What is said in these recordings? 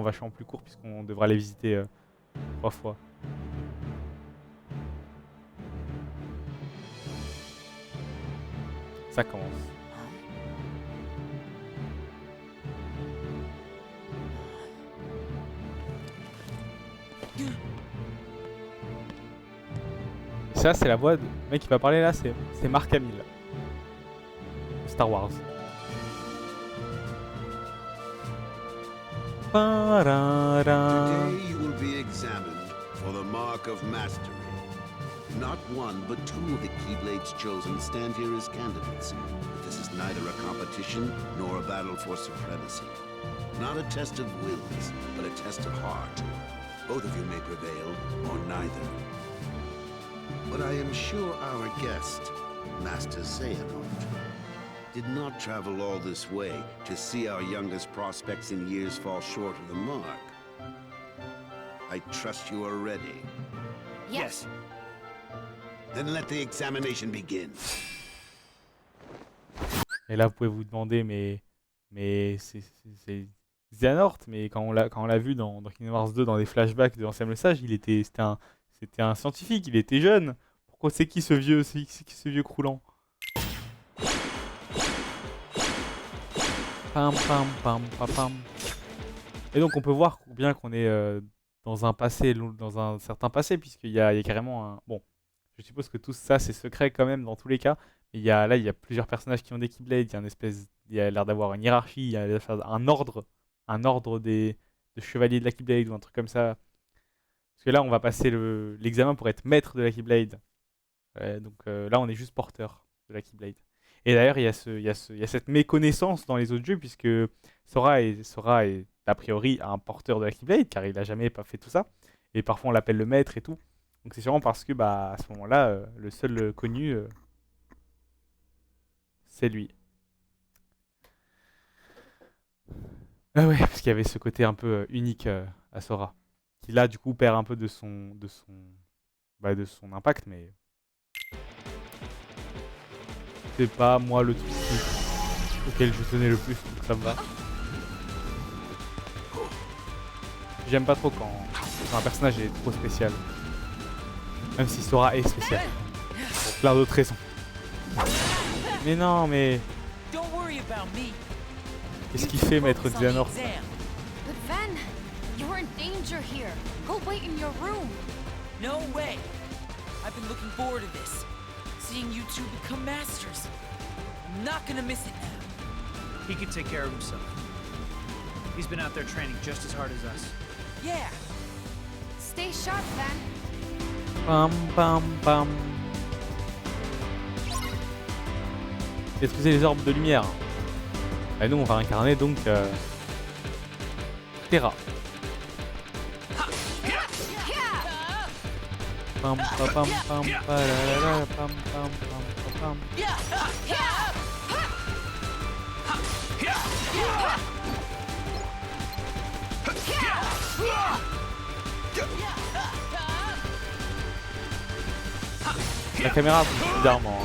vachement plus court puisqu'on devra les visiter 3 fois. Ça commence. Ça, c'est la voix du mec qui va parler là, c'est Mark Hamill. Star Wars. Today you will be examined for the mark of mastery. Not one, but two of the Keyblades chosen stand here as candidates. But this is neither a competition nor a battle for supremacy. Not a test of wills, but a test of heart. Both of you may prevail, or neither. But I am sure our guest, Master Xehanort, did not travel all this way to see our youngest prospects in years fall short of the mark. I trust you are ready. Yes. Then let the examination begin. Et là, vous pouvez vous demander, mais c'est Xehanort, mais quand on l'a vu dans Kingdom Hearts 2, dans des flashbacks de Ansem le Sage, c'était un scientifique, il était jeune. Pourquoi c'est qui ce vieux, croulant? Pam pam pam pam pam. Et donc on peut voir bien qu'on est dans un certain passé, puisqu'il y a carrément un... Bon, je suppose que tout ça c'est secret quand même dans tous les cas, mais il y a plusieurs personnages qui ont des Keyblades, il y a l'air d'avoir une hiérarchie, il y a un ordre de chevaliers de la Keyblade ou un truc comme ça. Parce que là on va passer l'examen pour être maître de la Keyblade. Donc là on est juste porteur de la Keyblade. Et d'ailleurs, il y a cette méconnaissance dans les autres jeux, puisque Sora est a priori un porteur de la Keyblade, car il n'a jamais pas fait tout ça. Et parfois, on l'appelle le maître et tout. Donc c'est sûrement parce que, à ce moment-là, le seul connu, c'est lui. Ah ouais, parce qu'il y avait ce côté un peu unique à Sora, qui là, du coup, perd un peu de son impact, mais... C'est pas moi le truc auquel je tenais le plus, donc ça me va. J'aime pas trop quand un personnage est trop spécial. Même si Sora est spécial. Pour plein d'autres raisons. Mais non, mais... Qu'est-ce qu'il fait, Maître Xehanort? But Ven, you're in danger here. Go wait in your room. No way. I've been looking forward to this. Seeing you two become masters. I'm not gonna miss it now. He can take care of himself. He's been out there training just as hard as us. Yeah. Stay sharp, Ven. Pam pam pam. Détruisez les orbes de lumière. Et nous on va incarner donc Terra. Pam pam pam pam pam pam pam pam. La caméra bouge bizarrement.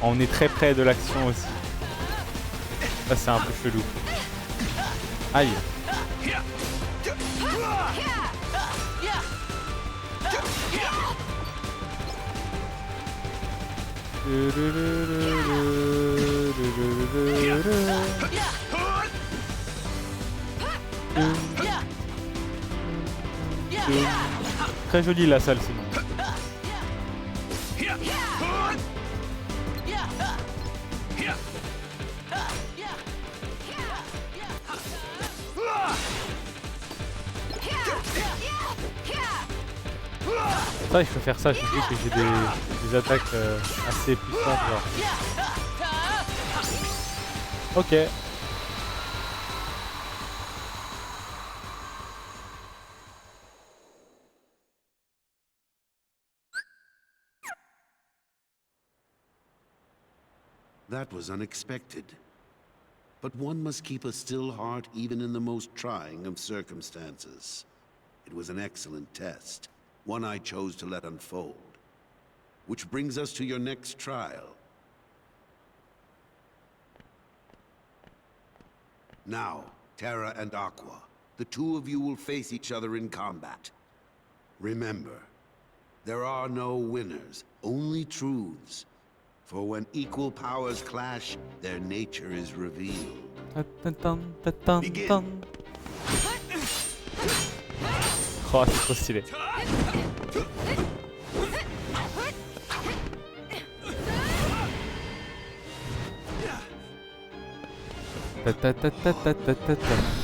On est très près de l'action aussi. Ça c'est un peu chelou. Aïe. Très jolie la salle sinon. Ça, je peux faire ça, je sais que j'ai des attaques assez puissantes. Genre. Ok. That was unexpected. But one must keep a still heart even in the most trying of circumstances. It was an excellent test, one I chose to let unfold. Which brings us to your next trial. Now, Terra and Aqua, the two of you will face each other in combat. Remember, there are no winners, only truths. For when equal powers clash, their nature is revealed. Begin. Oh, c'est trop stylé. Ta ta ta ta ta ta ta ta.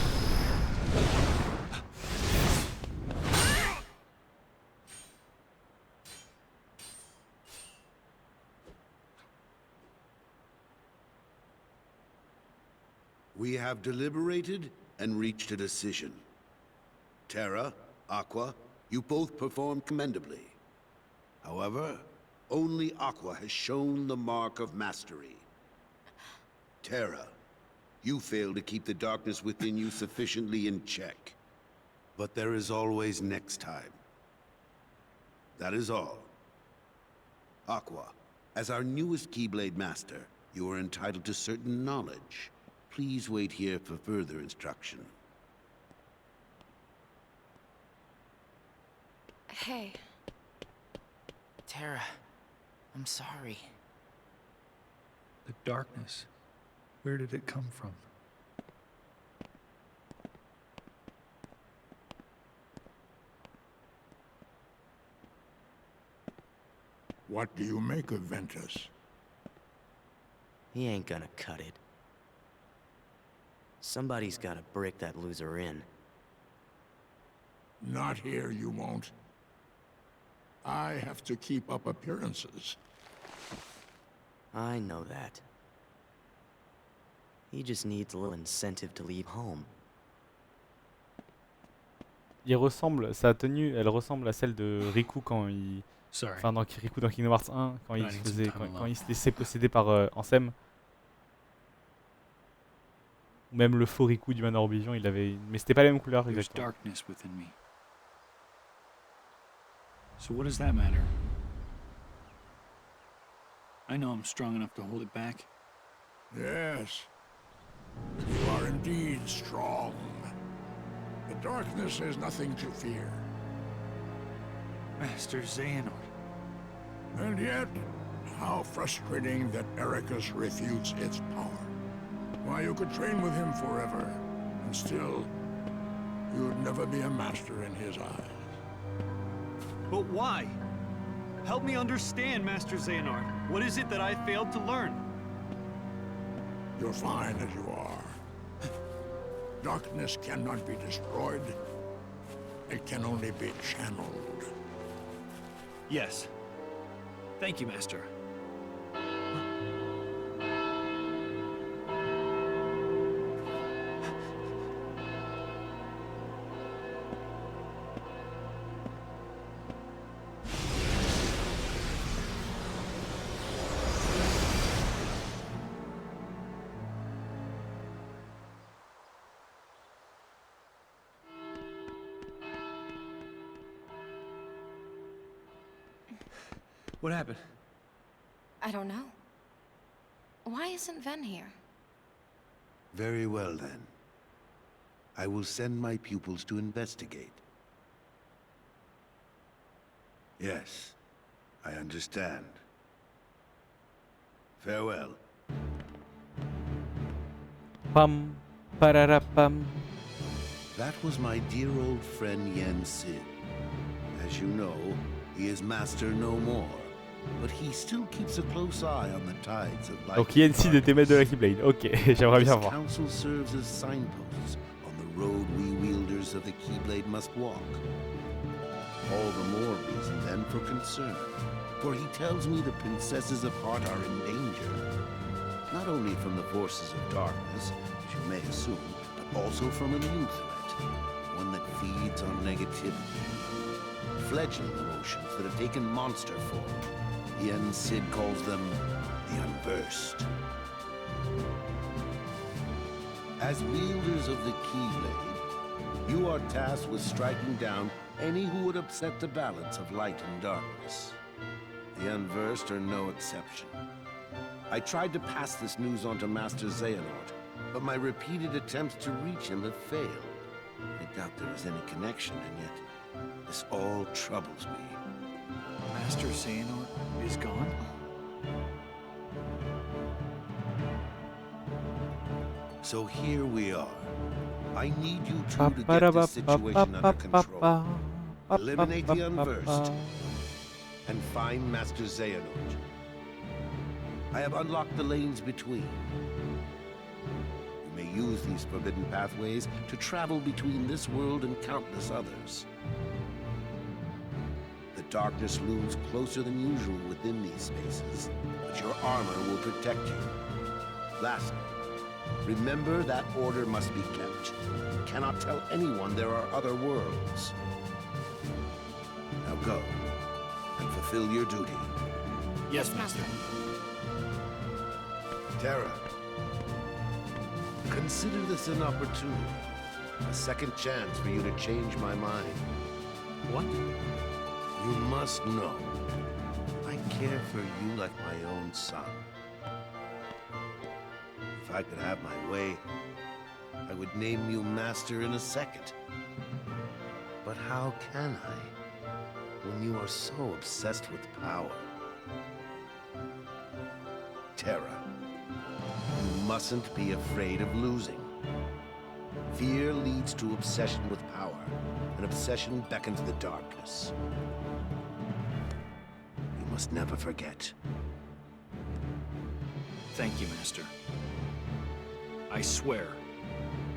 We have deliberated and reached a decision. Terra, Aqua, you both performed commendably. However, only Aqua has shown the mark of mastery. Terra, you failed to keep the darkness within you sufficiently in check. But there is always next time. That is all. Aqua, as our newest Keyblade Master, you are entitled to certain knowledge. Please wait here for further instruction. Hey. Terra, I'm sorry. The darkness. Where did it come from? What do you make of Ventus? He ain't gonna cut it. Somebody's gotta break that loser in. Not here, you won't. I have to keep up appearances. I know that. He just needs a little incentive to leave home. Il ressemble, sa tenue, elle ressemble à celle de Riku quand il... Sorry. Enfin, dans Riku dans Kingdom Hearts 1, quand il I se need faisait... some time Quand alone. il se laissait posséder par Ansem. Ou même le faux Riku du Manor Oblivion, il avait... Mais c'était pas la même couleur, There's exactement. darkness within me. So what does that matter? I know I'm strong enough to hold it back. Yes. You are indeed strong. The darkness is nothing to fear. Master Xehanort. And yet, how frustrating that Ericus refutes its power. Why, you could train with him forever, and still, you'd never be a master in his eyes. But why? Help me understand, Master Xehanort. What is it that I failed to learn? You're fine as you are. Darkness cannot be destroyed. It can only be channeled. Yes. Thank you, Master. What happened? I don't know. Why isn't Ven here? Very well, then. I will send my pupils to investigate. Yes, I understand. Farewell. Pam, pararapam. That was my dear old friend Yen Sid. As you know, he is master no more, but he still keeps a close eye on the tides of light. Donc Yen Sid était maître de la Keyblade. Ok, j'aimerais This bien voir. council serves as signposts on the road we wielders of the Keyblade must walk. All the more reason then for concern, for he tells me the princesses apart are in danger, not only from the forces of darkness, as you may assume, but also from a new threat, one that feeds on negativity. Fledgling emotions that have taken monster form. Yen Sid calls them the Unversed. As wielders of the Keyblade, you are tasked with striking down any who would upset the balance of light and darkness. The Unversed are no exception. I tried to pass this news on to Master Xehanort, but my repeated attempts to reach him have failed. I doubt there is any connection, and yet this all troubles me. Master Xehanort is gone? So here we are. I need you two to get this situation under control. Eliminate the Unversed and find Master Xehanort. I have unlocked the lanes between. You may use these forbidden pathways to travel between this world and countless others. The darkness looms closer than usual within these spaces, but your armor will protect you. Lastly, remember that order must be kept. You cannot tell anyone there are other worlds. Now go and fulfill your duty. Yes, Master. Terra, consider this an opportunity. A second chance for you to change my mind. What? You must know, I care for you like my own son. If I could have my way, I would name you Master in a second. But how can I, when you are so obsessed with power? Terra, you mustn't be afraid of losing. Fear leads to obsession with power, and obsession beckons the darkness. You must never forget. Thank you, Master. I swear,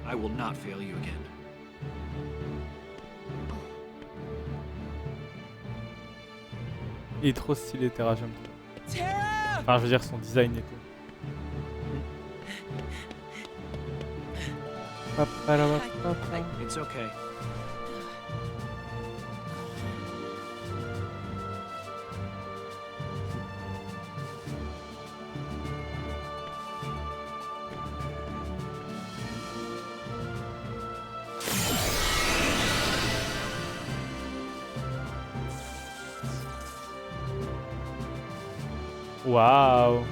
I will not fail you again. Il est trop stylé, Terra, j'aime trop. Terra! Enfin, je veux dire, son design et tout. It's okay. Waouh.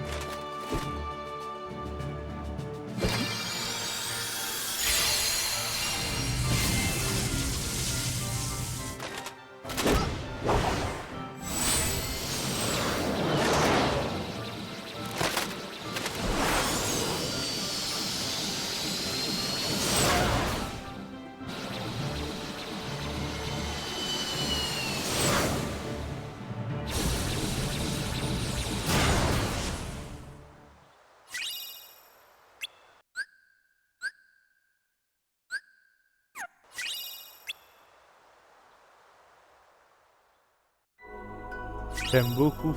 J'aime beaucoup.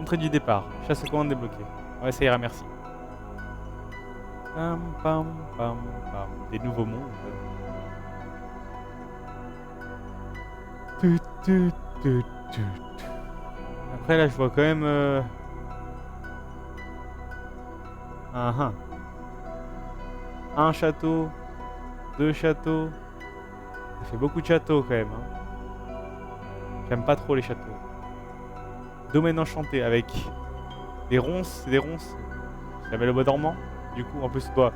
Entrée du départ. Chasse aux commandes débloquée. Ouais, ça ira, merci. Pam, pam, pam, pam. Des nouveaux mondes. Tut, tut, tut, tut. Après, là, je vois quand même... Un château. 2 châteaux. Ça fait beaucoup de châteaux, quand même. Hein. J'aime pas trop les châteaux. Domaine enchanté avec des ronces, c'est des ronces. La Belle au Bois dormant. Du coup, en plus, on doit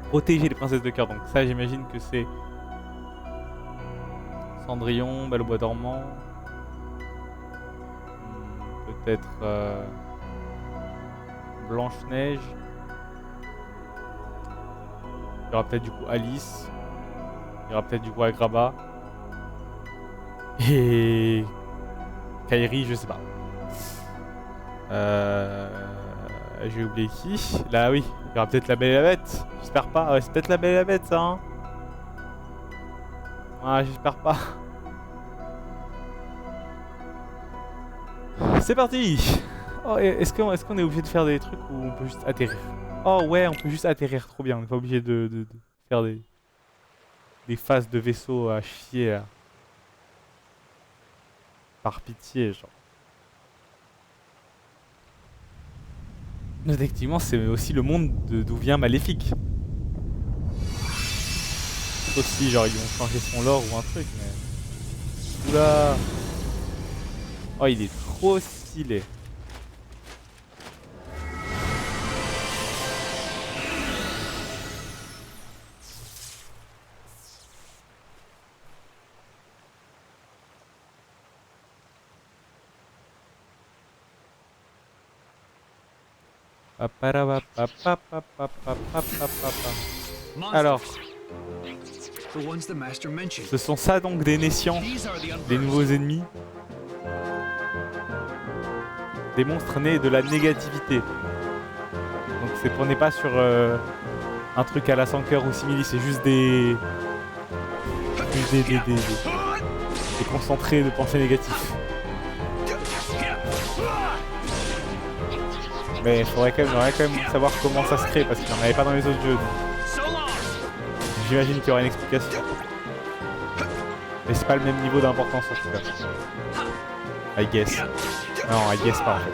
protéger les princesses de cœur. Donc ça, j'imagine que c'est Cendrillon, Belle au Bois dormant. Peut-être Blanche-Neige. Il y aura peut-être du coup Alice. Il y aura peut-être du coup Agrabah. Et Kairi, je sais pas. J'ai oublié qui. Là, oui. Il y aura peut-être la Belle et la Bête. J'espère pas. Ouais, c'est peut-être la Belle et la Bête, ça. Hein. Ouais, j'espère pas. C'est parti. Oh, est-ce qu'on est obligé de faire des trucs ou on peut juste atterrir? Oh ouais, on peut juste atterrir. Trop bien. On n'est pas obligé de faire des phases de vaisseau à chier. Là. Par pitié, genre. Effectivement, c'est aussi le monde d'où vient Maléfique. Sauf si, genre, ils vont changer son lore ou un truc, mais... Oula. Oh, il est trop stylé. Alors, The ones the master mentioned. ce sont ça donc des Nessians, These are the des unversed. nouveaux ennemis. Des monstres nés de la négativité. Donc on n'est pas sur un truc à la 100 cœurs ou simili, c'est juste des concentrés de pensée négative. Mais j'aimerais quand même savoir comment ça se crée parce qu'il n'y en avait pas dans les autres jeux. So long. J'imagine qu'il y aura une explication. Mais c'est pas le même niveau d'importance en tout cas. I guess. Non, I guess pas en fait.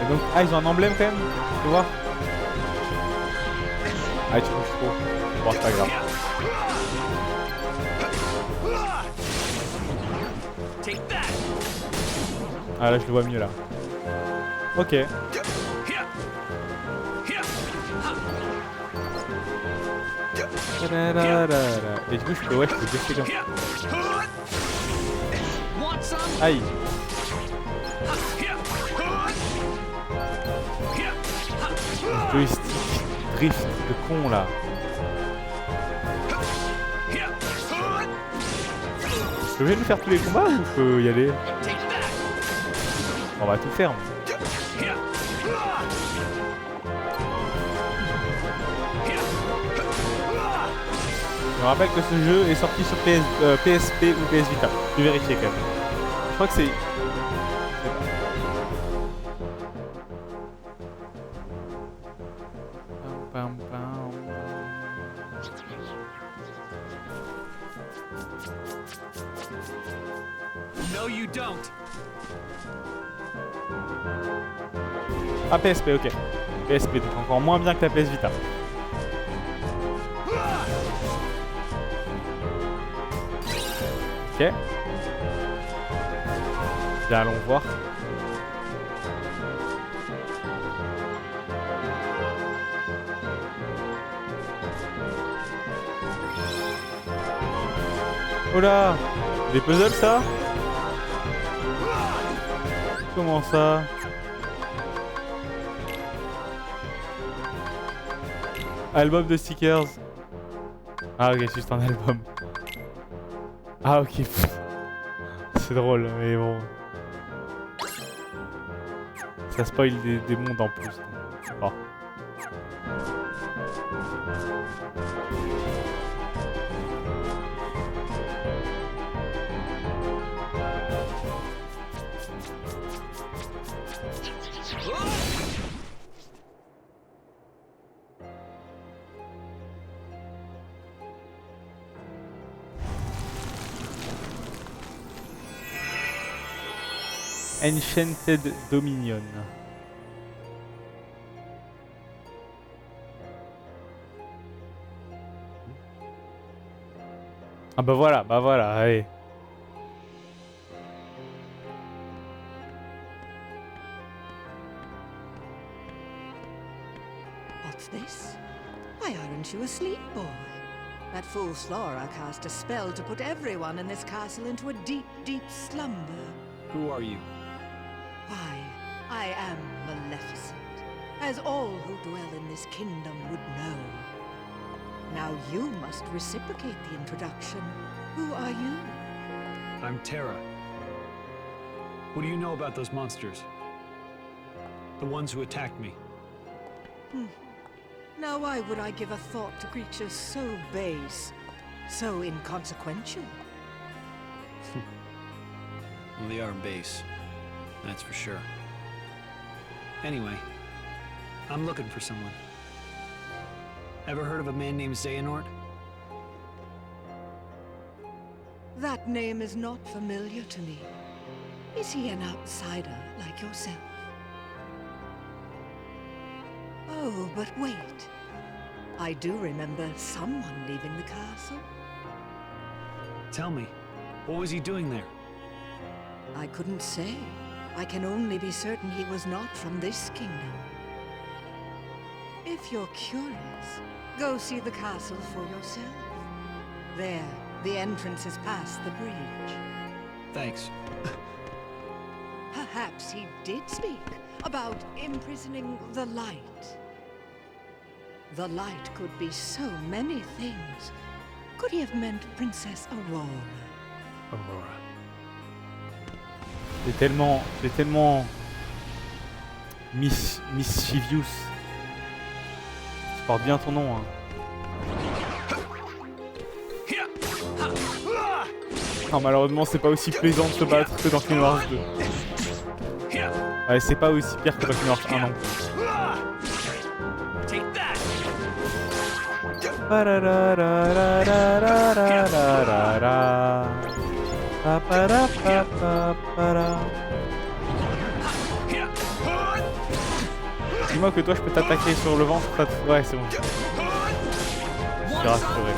Et donc, ah, ils ont un emblème quand même, tu peux voir. Ah, tu bouges trop. Bon, c'est pas grave. Take that. Ah, là, je le vois mieux là. Ok. Et du coup, je peux bosser comme ça. Want some? Aïe. Joystick drift de con là. Je peux bien faire tous les combats ou je peux y aller? On va tout faire. Je me rappelle que ce jeu est sorti sur PSP ou PS Vita. Je vais vérifier quand même. Je crois que c'est... No, you don't. Ah, PSP, ok. PSP, donc encore moins bien que la PS Vita. Ok. Bien, allons voir. Oh là! Des puzzles ça? Comment ça? Album de stickers. Ah ok, c'est juste un album. Ah ok. C'est drôle, mais bon. Ça spoil des mondes en plus. Oh. Enchanted Dominion. Ah bah voilà, allez. What's this? Why aren't you asleep, boy? That fool Slora cast a spell to put everyone in this castle into a deep, deep slumber. Who are you? Why, I am Maleficent, as all who dwell in this kingdom would know. Now you must reciprocate the introduction. Who are you? I'm Terra. What do you know about those monsters? The ones who attacked me. Now why would I give a thought to creatures so base, so inconsequential? Well, they are base. That's for sure. Anyway, I'm looking for someone. Ever heard of a man named Xehanort? That name is not familiar to me. Is he an outsider like yourself? Oh, but wait. I do remember someone leaving the castle. Tell me, what was he doing there? I couldn't say. I can only be certain he was not from this kingdom. If you're curious, go see the castle for yourself. There, the entrance is past the bridge. Thanks. Ha! Perhaps he did speak about imprisoning the light. The light could be so many things. Could he have meant Princess Aurora? Aurora. C'est tellement mischievous. Tu portes bien ton nom, hein. Non, malheureusement, c'est pas aussi plaisant de se battre que dans Kingdom Hearts 2. Ouais, c'est pas aussi pire que dans Kingdom Hearts 1 non plus. Dis-moi que toi je peux t'attaquer sur le ventre, ouais c'est bon. Je suis rassuré.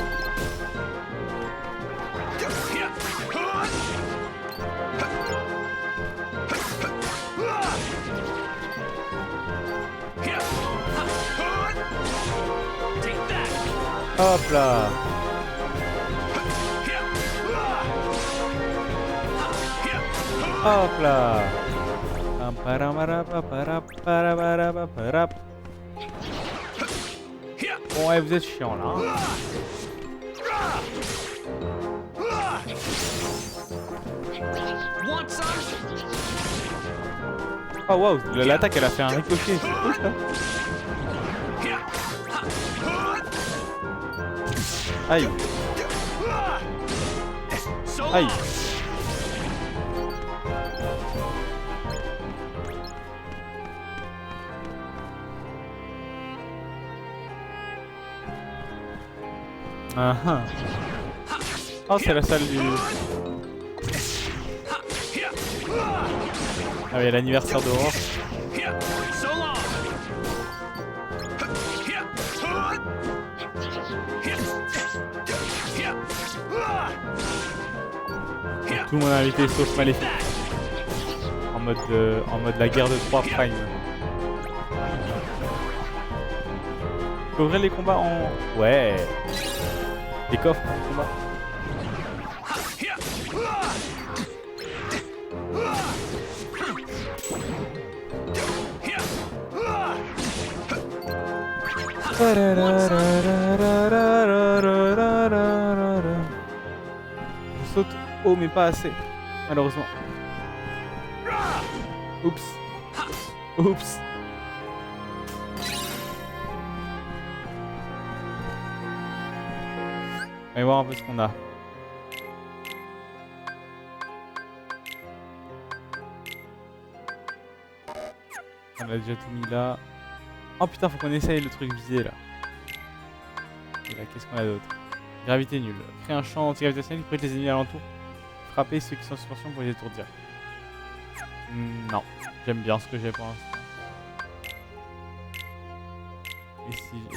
Hop là. Hop là. Bon ouais, vous êtes chiant là, hein. Oh waouh, l'attaque elle a fait un ricochet, c'est cool ça. Aïe. Aïe. Ah ah. Oh, c'est la salle du... Ah oui, l'anniversaire d'Aurore. Tout le monde est invité sauf Maléfique. En mode la guerre de 3 Prime. Faut ouvrir les combats en... Ouais. Les coffres en combat. Je saute haut mais pas assez, malheureusement. Oups. Oups. On va voir un peu ce qu'on a. On a déjà tout mis là. Oh putain, faut qu'on essaye le truc visé là. Et là, qu'est-ce qu'on a d'autre? Gravité nulle. Créer un champ anti-gravitationnel qui prête les ennemis alentours. Frapper ceux qui sont en suspension pour les étourdir. Non, j'aime bien ce que j'ai pour l'instant.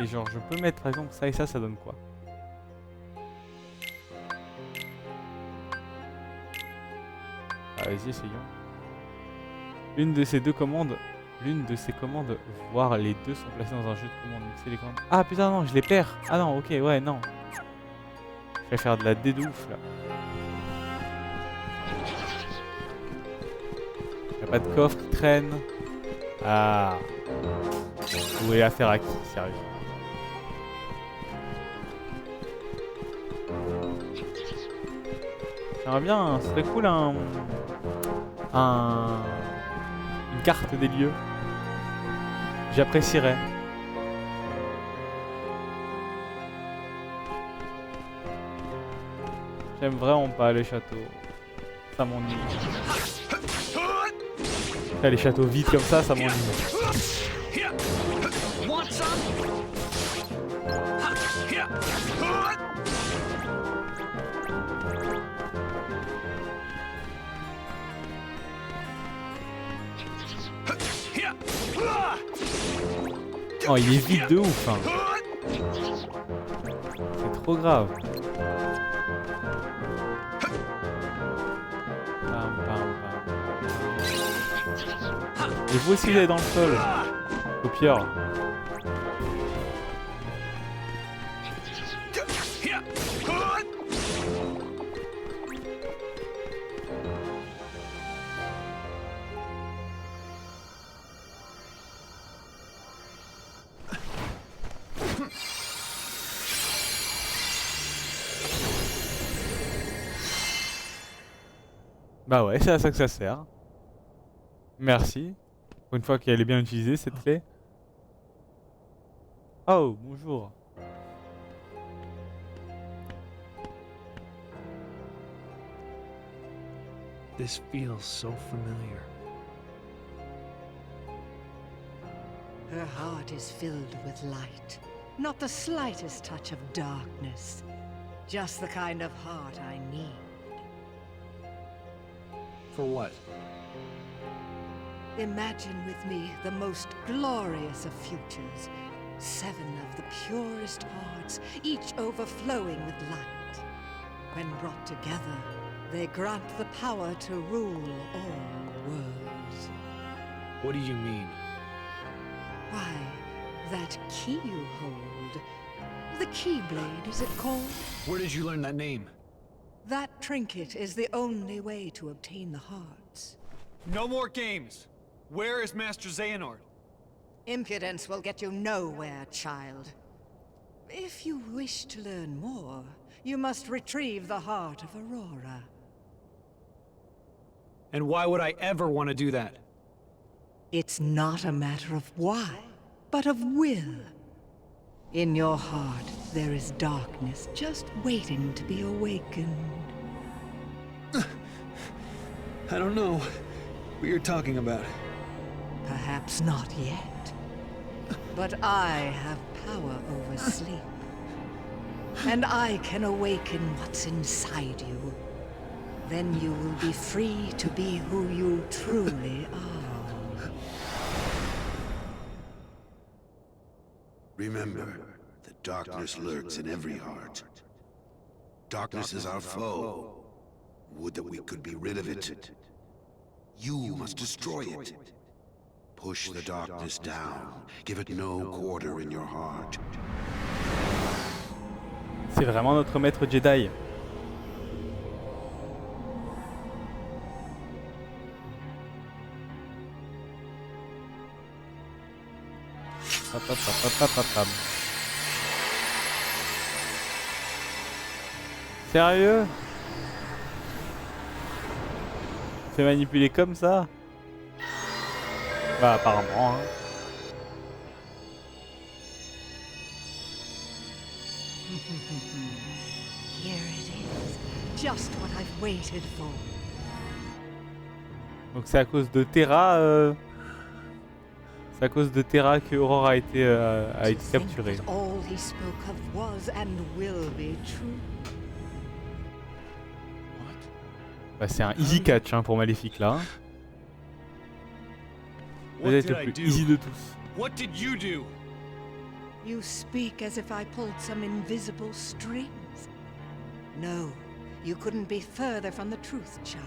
Et genre, je peux mettre par exemple ça et ça donne quoi? Ah, vas-y, essayons. L'une de ces commandes, voire les deux sont placées dans un jeu de commandes. Mixer les commandes. Ah putain, non, je les perds. Ah non, ok, ouais, non. Je vais faire de la dé de ouf là. Y'a pas de coffre qui traîne. Ah. Vous voulez affaire à qui, sérieux? J'aimerais bien, ce serait cool une carte des lieux. J'apprécierais. J'aime vraiment pas les châteaux. Ça m'ennuie. Les châteaux vides comme ça m'ennuie. Oh, il est vide de ouf, hein. C'est trop grave. Et vous aussi, vous allez dans le sol. Au pire. Bah ouais, c'est à ça que ça sert. Merci. Pour une fois qu'elle est bien utilisée, cette clé. Oh, bonjour. This feels so familiar. Her heart is filled with light. Not the slightest touch of darkness. Just the kind of heart I need. For what? Imagine with me the most glorious of futures. 7 of the purest hearts, each overflowing with light. When brought together, they grant the power to rule all worlds. What do you mean? Why, that key you hold. The Keyblade, is it called? Where did you learn that name? That trinket is the only way to obtain the hearts. No more games! Where is Master Xehanort? Impudence will get you nowhere, child. If you wish to learn more, you must retrieve the heart of Aurora. And why would I ever want to do that? It's not a matter of why, but of will. In your heart, there is darkness just waiting to be awakened. I don't know what you're talking about. Perhaps not yet. But I have power over sleep. And I can awaken what's inside you. Then you will be free to be who you truly are. Remember, the darkness lurks in every heart. Darkness is our foe. Would that we could be rid of it. You must destroy it. Push the darkness down. Give it no quarter in your heart. C'est vraiment notre maître Jedi. Sérieux? Fait manipuler comme ça? Bah apparemment hein. Here it is. Just what I've waited for. Donc c'est à cause de Terra c'est à cause de Terra que Aurora a été capturée. All he spoke of was and will be true. Bah c'est un easy catch hein, pour Maléfique là. Peut-être le plus easy de tous. What did you do? You speak as if I pulled some invisible strings. No, you couldn't be further from the truth, child.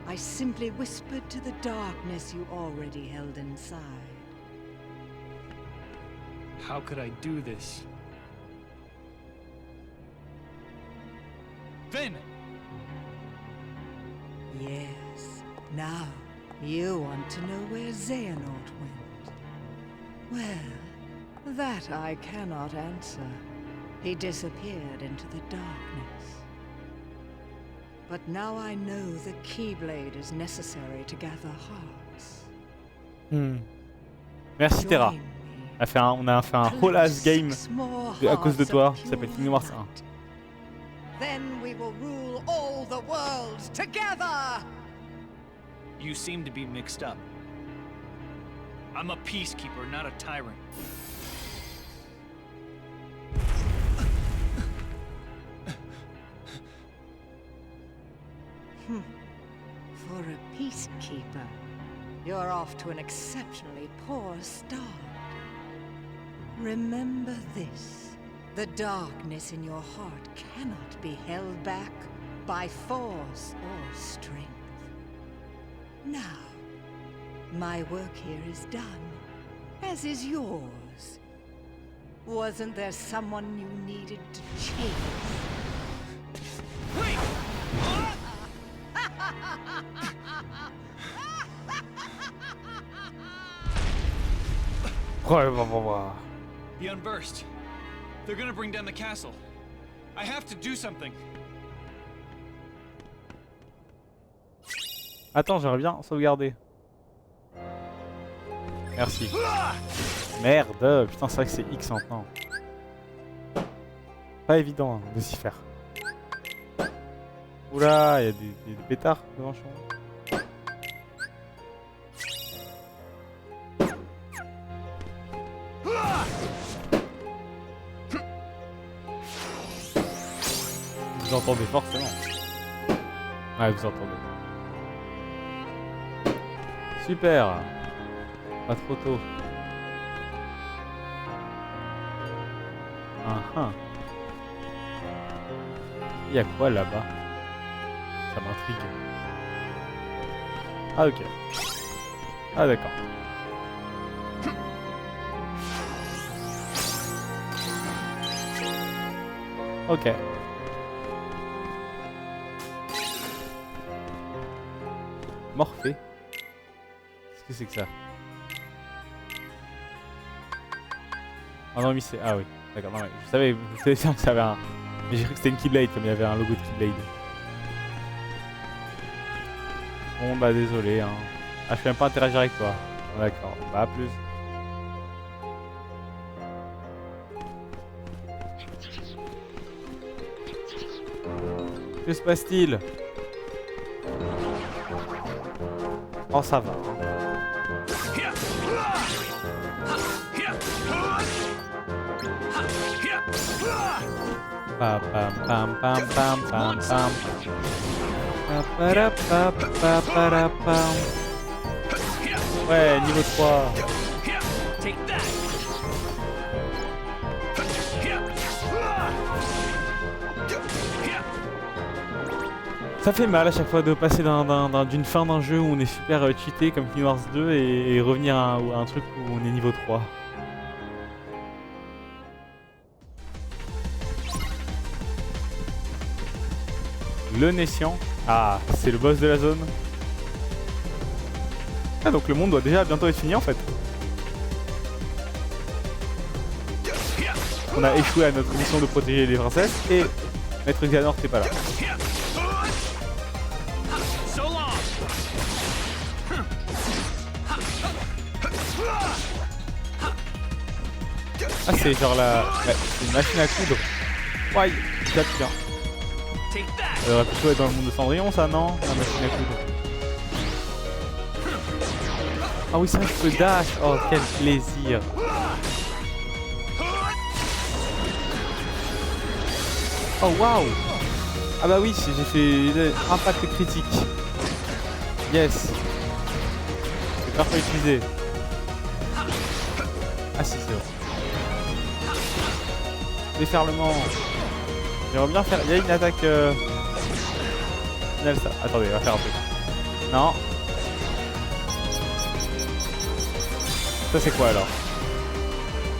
I simply whispered to the darkness you already held inside. How could I do this? Finn! Yes, now you want to know where Xehanort went. Well, that I cannot answer. He disappeared into the darkness. But now I know the Keyblade is necessary to gather hearts. Merci Terra. Join me. On a fait un whole ass game à cause de toi. Ça s'appelle Kingdom Hearts 1. Then we will rule all the worlds together! You seem to be mixed up. I'm a peacekeeper, not a tyrant. For a peacekeeper, you're off to an exceptionally poor start. Remember this. The darkness in your heart cannot be held back by force or strength. Now, my work here is done, as is yours. Wasn't there someone you needed to chase? Wait! The Unversed. They're gonna bring down the castle. I have to do something. Attends, j'aimerais bien sauvegarder. Merci. Merde, putain, c'est vrai que c'est X maintenant. Pas évident hein, de s'y faire. Oula, il y a des pétards devant chez moi. Vous entendez forcément. Ouais, vous entendez. Super. Pas trop tôt. Il y a quoi là-bas? Ça m'intrigue. Ah ok. Ah d'accord. Ok. Morphée. Qu'est-ce que c'est que ça? Ah non, mais c'est... Ah oui, d'accord, non, ouais. Je savais bien que ça avait un... Mais j'ai cru que c'était une Keyblade, comme il y avait un logo de Keyblade. Bon bah désolé, hein. Ah, je peux même pas interagir avec toi. Ah, d'accord, bah à plus. Que se passe-t-il? Oh ça va. Pam pam pam pam pam pam pam. Paparapapapapam. Ouais, niveau 3. Ça fait mal à chaque fois de passer d'une fin d'un jeu où on est super cheaté comme Kingdom Hearts 2 et revenir à un truc où on est niveau 3. Le Nessian. Ah, c'est le boss de la zone. Ah, donc le monde doit déjà bientôt être fini en fait. On a échoué à notre mission de protéger les princesses et Maître Xehanort n'est pas là. Ah, c'est genre une machine à coudre. Ouais, ça bien. Ça aurait plutôt être dans le monde de Cendrillon, ça, non? La machine à coudre. Ah oui, ça, je peux dash. Oh, quel plaisir. Oh, waouh. Ah bah oui, j'ai fait impact critique. Yes. C'est parfait utilisé. Ah si, c'est vrai. Déferlement. J'aimerais bien faire... Il y a une attaque... Finale, ça... Attendez, on va faire un truc. Non. Ça c'est quoi alors?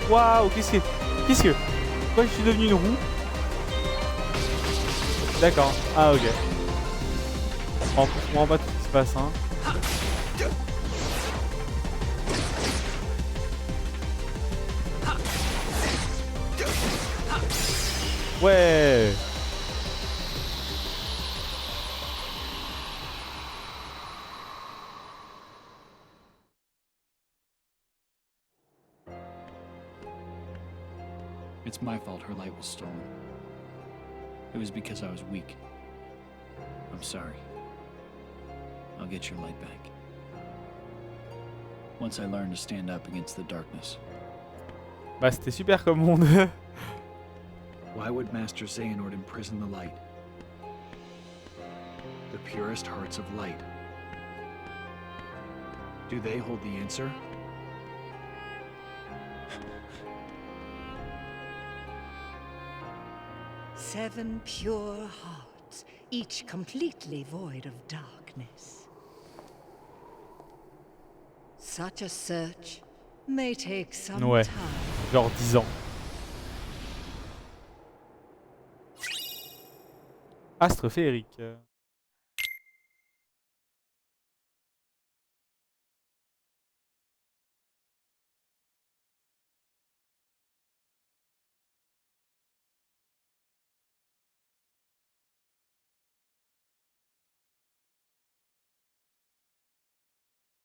Waouh, qu'est-ce que... Pourquoi je suis devenu une roue? D'accord. Ah ok. On comprend pas tout ce qui se passe, hein. Ouais. It's my fault her light was stolen. It was because I was weak. I'm sorry. I'll get your light back. Once I learn to stand up against the darkness. Bah c'était super comme monde. Why would Master Xehanort imprison the light? The purest hearts of light. Do they hold the answer? Seven pure hearts, each completely void of darkness. Such a search may take some Ouais, time. genre 10 ans. Astre féerique.